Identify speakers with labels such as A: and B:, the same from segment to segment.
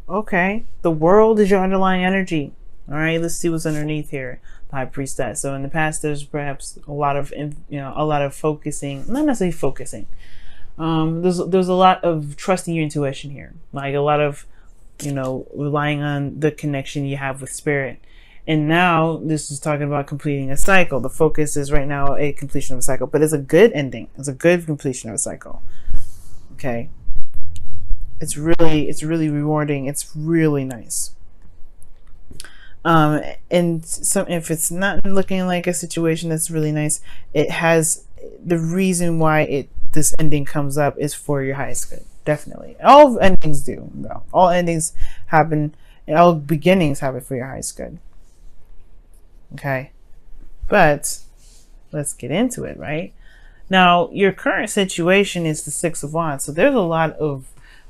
A: Okay. The world is your underlying energy. All right. Let's see what's underneath here. The high priestess. So in the past, there's perhaps a lot of, a lot of focusing, not necessarily focusing. There's a lot of trusting your intuition here. Like a lot of, relying on the connection you have with spirit. And now this is talking about completing a cycle. The focus is right now a completion of a cycle, but it's a good ending. It's a good completion of a cycle. Okay. It's really rewarding. It's really nice. And some, if it's not looking like a situation that's really nice, it has the reason why this ending comes up is for your highest good. Definitely, all endings do. No, all endings happen, and all beginnings happen for your highest good. Okay, but let's get into it. Right now, your current situation is the Six of Wands, so there's a lot of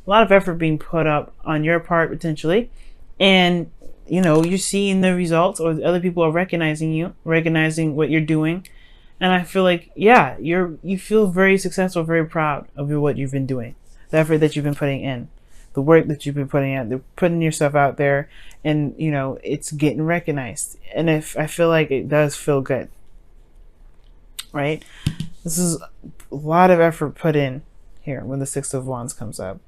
A: effort being put up on your part potentially, and you're seeing the results, or other people are recognizing what you're doing. And I feel like, yeah, you feel very successful, very proud of what you've been doing, the effort that you've been putting in, the work that you've been putting out, they're putting yourself out there, and it's getting recognized. And if I feel like it does feel good, right? This is a lot of effort put in here when the Six of Wands comes up,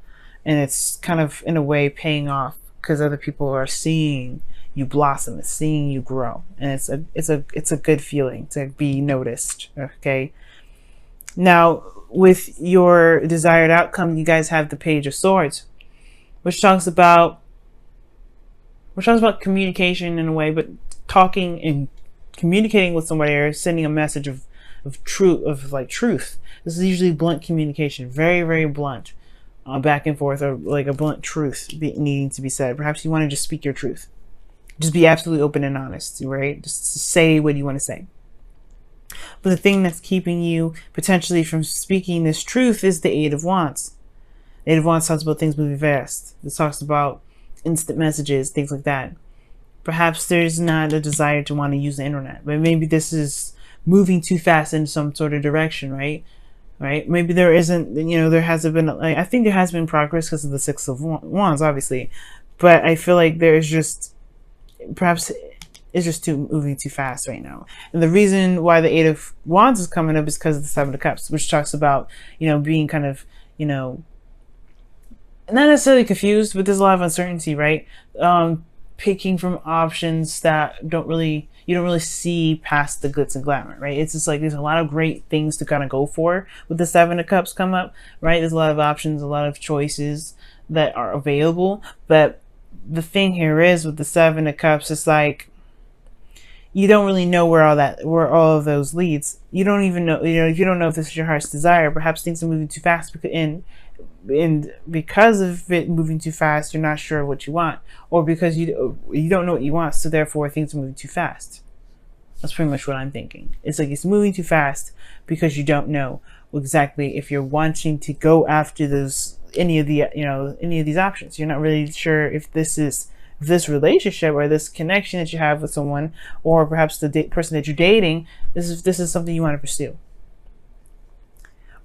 A: and it's kind of in a way paying off because other people are seeing you blossom, it's seeing you grow, and it's a good feeling to be noticed. Okay. Now, with your desired outcome, you guys have the Page of Swords, which talks about communication in a way, but talking and communicating with somebody or sending a message of truth. This is usually blunt communication, very, very blunt, back and forth, or like a blunt truth needing to be said. Perhaps you want to just speak your truth. Just be absolutely open and honest, right? Just say what you want to say. But the thing that's keeping you potentially from speaking this truth is the Eight of Wands. The Eight of Wands talks about things moving fast. It talks about instant messages, things like that. Perhaps there's not a desire to want to use the internet, but maybe this is moving too fast in some sort of direction, right? Right? Maybe there isn't, there hasn't been, I think there has been progress because of the Six of Wands, obviously. But I feel like there's just, perhaps it's just moving too fast right now. And the reason why the Eight of Wands is coming up is because of the Seven of Cups, which talks about, being kind of, not necessarily confused, but there's a lot of uncertainty, right? Picking from options that you don't really see past the glitz and glamour, right? It's just like there's a lot of great things to kind of go for with the Seven of Cups come up, right? There's a lot of options, a lot of choices that are available, but the thing here is with the Seven of Cups, it's like you don't really know where all of those leads. You don't even know, if you don't know if this is your heart's desire, perhaps things are moving too fast, and because of it moving too fast, you're not sure what you want, or because you don't know what you want, so therefore things are moving too fast. That's pretty much what I'm thinking. It's like it's moving too fast because you don't know exactly if you're wanting to go after any of these options. You're not really sure if this relationship or this connection that you have with someone, or perhaps the person that you're dating, this is something you want to pursue.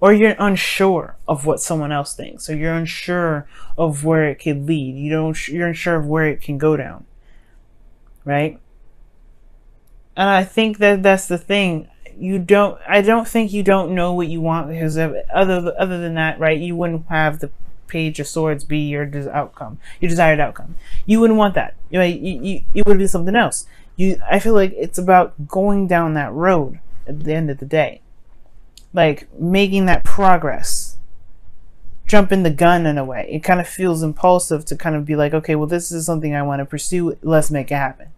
A: Or you're unsure of what someone else thinks, or you're unsure of where it could lead. You're unsure of where it can go down, right? And I think that's the thing. I don't think you don't know what you want, because other than that, right? You wouldn't have the Page of Swords be your desired outcome. You wouldn't want that. It would be something else. I feel like it's about going down that road at the end of the day, like making that progress, jumping the gun in a way. It kind of feels impulsive to kind of be like, okay, well, this is something I want to pursue. Let's make it happen.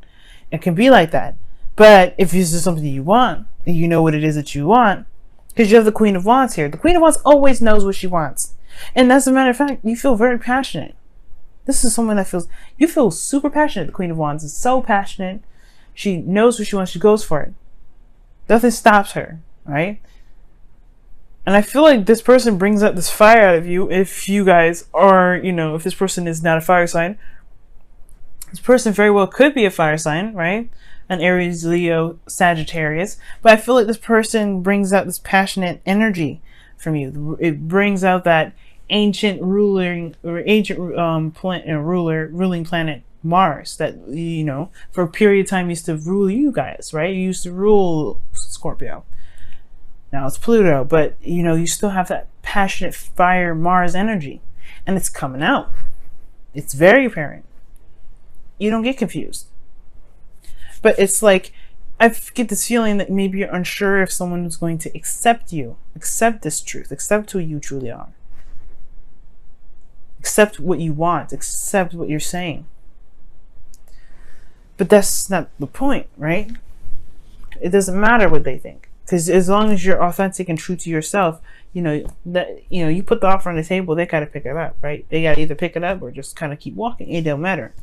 A: It can be like that. But if this is something you want, and you know what it is that you want, because you have the Queen of Wands here. The Queen of Wands always knows what she wants. And as a matter of fact, you feel very passionate. This is someone that you feel super passionate. The Queen of Wands is so passionate. She knows what she wants. She goes for it. Nothing stops her, right? And I feel like this person brings out this fire out of you. If you guys are, if this person is not a fire sign, this person very well could be a fire sign, right? An Aries, Leo, Sagittarius. But I feel like this person brings out this passionate energy from you. It brings out that ancient ruling or ancient ruling planet Mars that, you know, for a period of time used to rule you guys, right? You used to rule Scorpio. Now it's Pluto, but you know, you still have that passionate fire Mars energy, and it's coming out. It's very apparent. You don't get confused. But it's like, I get this feeling that maybe you're unsure if someone is going to accept you, accept this truth, accept who you truly are, accept what you want, accept what you're saying. But that's not the point, right? It doesn't matter what they think, because as long as you're authentic and true to yourself, you know that, you know, you put the offer on the table, they gotta pick it up, right? They gotta either pick it up or just kind of keep walking. It don't matter.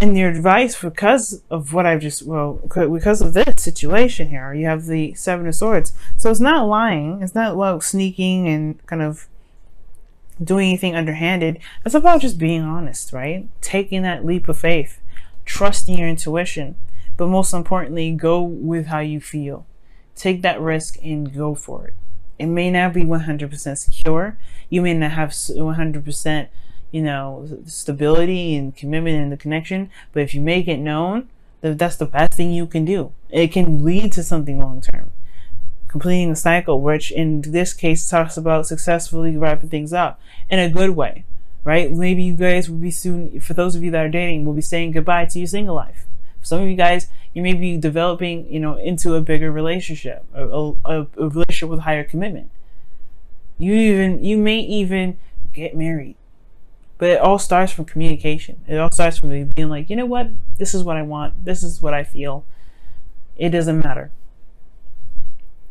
A: And your advice, because of what I've just, well, because of this situation here, you have the Seven of Swords. So it's not lying. It's not about sneaking and kind of doing anything underhanded. It's about just being honest, right? Taking that leap of faith, trusting your intuition, but most importantly, go with how you feel. Take that risk and go for it. It may not be 100% secure. You may not have 100%, you know, stability and commitment in the connection, but if you make it known, that's the best thing you can do. It can lead to something long term. Completing a cycle, which in this case talks about successfully wrapping things up in a good way, right? Maybe you guys will be soon, for those of you that are dating, will be saying goodbye to your single life. For some of you guys, you may be developing, you know, into a bigger relationship, a relationship with higher commitment. You may even get married. But it all starts from communication. It all starts from being like, you know what? This is what I want. This is what I feel. It doesn't matter.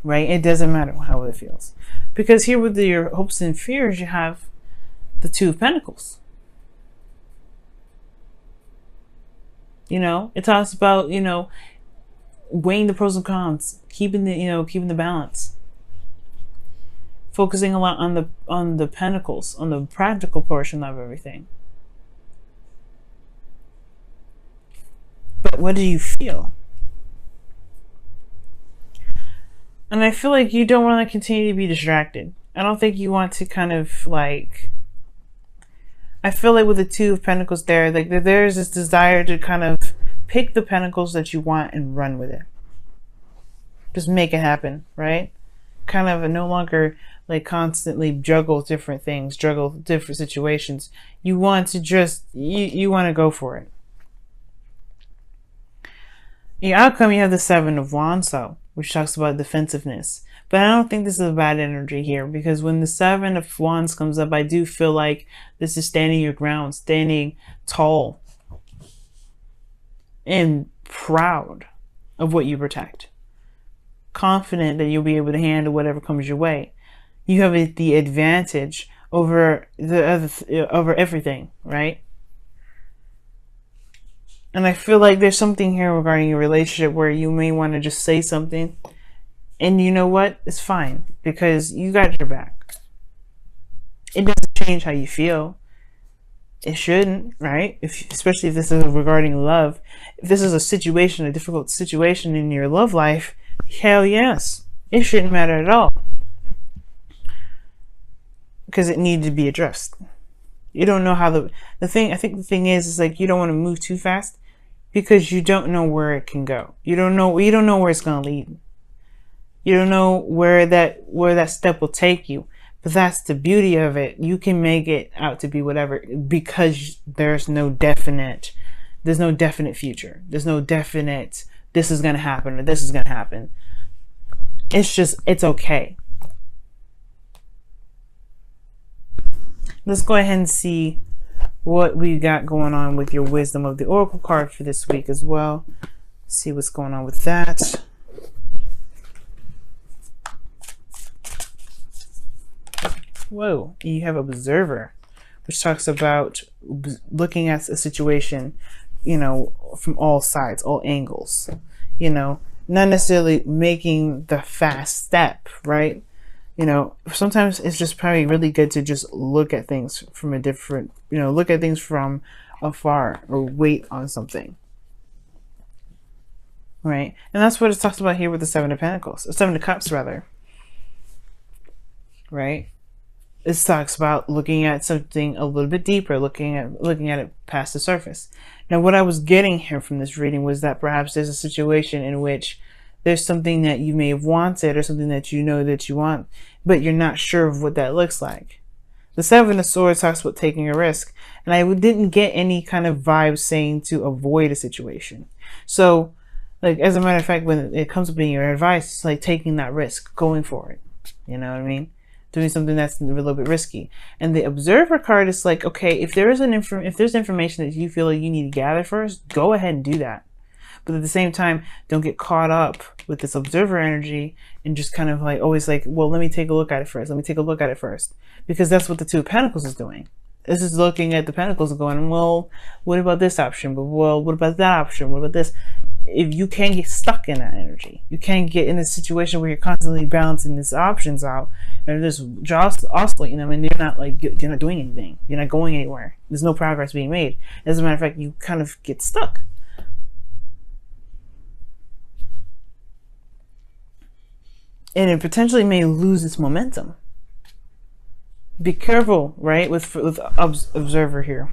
A: Right? It doesn't matter how it feels. Because here with your hopes and fears, you have the Two of Pentacles. You know, it talks about, you know, weighing the pros and cons, keeping the balance. Focusing a lot on the pentacles, on the practical portion of everything. But what do you feel? And I feel like you don't want to continue to be distracted. I don't think you want to kind of like, I feel like with the Two of Pentacles there, like there's this desire to kind of pick the pentacles that you want and run with it. Just make it happen, right? Kind of no longer like constantly juggle different things, juggle different situations. You want to just, you want to go for it. The outcome, you have the Seven of Wands, though, which talks about defensiveness. But I don't think this is a bad energy here, because when the Seven of Wands comes up, I do feel like this is standing your ground, standing tall and proud of what you protect. Confident that you'll be able to handle whatever comes your way. You have the advantage over over everything, right? And I feel like there's something here regarding your relationship where you may want to just say something, and you know what? It's fine, because you got your back. It doesn't change how you feel. It shouldn't, right? Especially if this is regarding love. If this is a situation, a difficult situation in your love life, hell yes, it shouldn't matter at all. Because it needed to be addressed. You don't know how I think the thing is like, you don't want to move too fast, because you don't know where it can go. You don't know where it's going to lead. You don't know where that step will take you. But that's the beauty of it. You can make it out to be whatever, because there's no definite future. There's no definite, this is going to happen or this is going to happen. It's okay. Let's go ahead and see what we got going on with your Wisdom of the Oracle card for this week as well. See what's going on with that. Whoa, you have Observer, which talks about looking at a situation, you know, from all sides, all angles, you know, not necessarily making the fast step, right? You know, sometimes it's just probably really good to just look at things from a different, you know, look at things from afar, or wait on something. Right? And that's what it talks about here with the Seven of Pentacles, Seven of Cups rather. Right? This talks about looking at something a little bit deeper, looking at it past the surface. Now, what I was getting here from this reading was that perhaps there's a situation in which there's something that you may have wanted or something that you know that you want, but you're not sure of what that looks like. The Seven of Swords talks about taking a risk, and I didn't get any kind of vibe saying to avoid a situation. So, like, as a matter of fact, when it comes to being your advice, it's like taking that risk, going for it. You know what I mean? Doing something that's a little bit risky. And the Observer card is like, okay, if there's information that you feel like you need to gather first, go ahead and do that. But at the same time, don't get caught up with this Observer energy and just kind of like always like, well, let me take a look at it first. Let me take a look at it first. Because that's what the Two of Pentacles is doing. This is looking at the Pentacles and going, well, what about this option? But well, what about that option? What about this? If you can't get stuck in that energy, you can't get in a situation where you're constantly balancing these options out and just oscillating them, and you're not doing anything. You're not going anywhere. There's no progress being made. As a matter of fact, you kind of get stuck. And it potentially may lose its momentum. Be careful, right, with Observer here.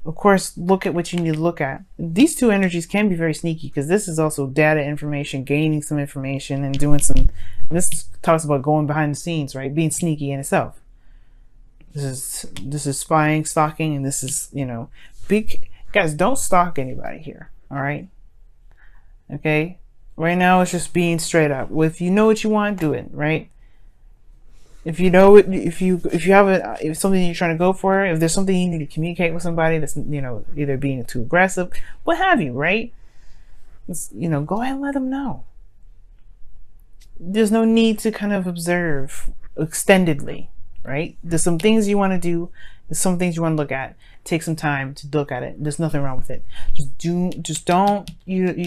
A: Of course, look at what you need to look at. These two energies can be very sneaky because this is also data information, gaining some information and doing some, this talks about going behind the scenes, right? Being sneaky in itself. This is spying, stalking, and this is, you know, guys, don't stalk anybody here, all right? Okay? Right now it's just being straight up. If you know what you want, do it, right? If you know it, if you have something you're trying to go for, if there's something you need to communicate with somebody that's, you know, either being too aggressive, what have you, right? It's, you know, go ahead and let them know. There's no need to kind of observe extendedly, right? There's some things you want to do. There's some things you want to look at. Take some time to look at it. There's nothing wrong with it. You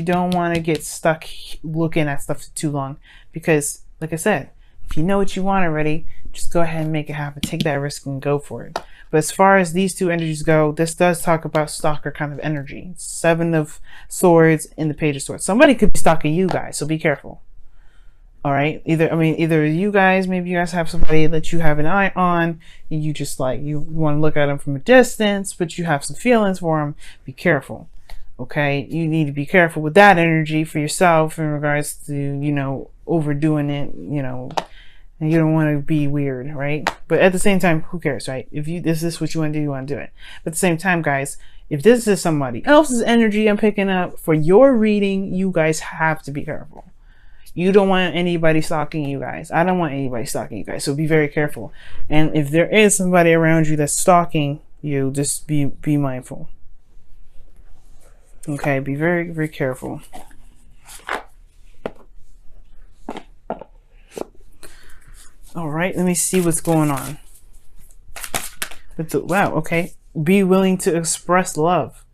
A: don't want to get stuck looking at stuff too long, because like I said, if you know what you want already, just go ahead and make it happen. Take that risk and go for it. But as far as these two energies go, this does talk about stalker kind of energy. Seven of Swords and the Page of Swords. Somebody could be stalking you guys, so be careful. All right, either you guys, maybe you guys have somebody that you have an eye on, and you just like, you want to look at them from a distance, but you have some feelings for them. Be careful. Okay, you need to be careful with that energy for yourself in regards to, you know, overdoing it, you know, and you don't want to be weird, right? But at the same time, who cares, right? If this is what you want to do, you want to do it. But at the same time, guys, if this is somebody else's energy I'm picking up for your reading, you guys have to be careful. You don't want anybody stalking you guys. I don't want anybody stalking you guys. So be very careful. And if there is somebody around you that's stalking you, just be mindful. Okay, be very, very careful. All right, let me see what's going on. Wow, okay. Be willing to express love.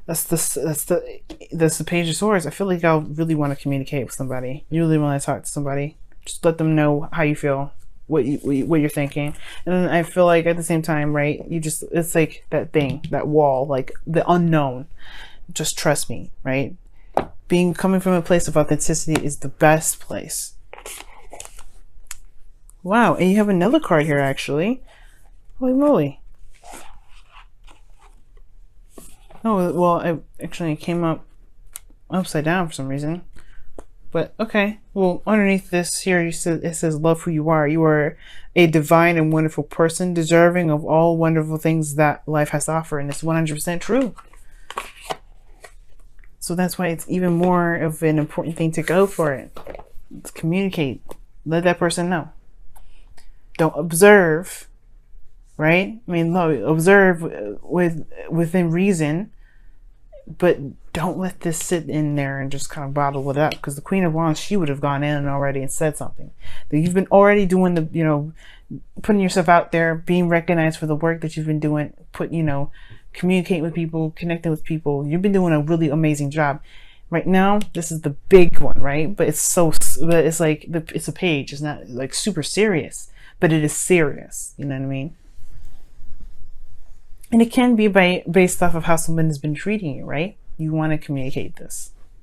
A: That's the Page of Swords. I feel like I'll really want to communicate with somebody. You really want to talk to somebody. Just let them know how you feel, what you're thinking. And then I feel like at the same time, right, it's like that thing, that wall, like the unknown. Just trust me, right? Coming from a place of authenticity is the best place. Wow, and you have another card here actually. Holy moly. Oh, well, it came up upside down for some reason. But okay, well, underneath this here, it says, love who you are. You are a divine and wonderful person, deserving of all wonderful things that life has to offer. And it's 100% true. So that's why it's even more of an important thing to go for it. Let's communicate. Let that person know. Don't observe, right? I mean, no, observe within reason, but don't let this sit in there and just kind of bottle it up, because the Queen of Wands, she would have gone in already and said something. That you've been already doing the, you know, putting yourself out there, being recognized for the work that you've been doing, communicating with people, connecting with people. You've been doing a really amazing job. Right now, this is the big one, right? But it's like it's a page. It's not like super serious, but it is serious. You know what I mean? And it can be based off of how someone has been treating you, right? You want to communicate this.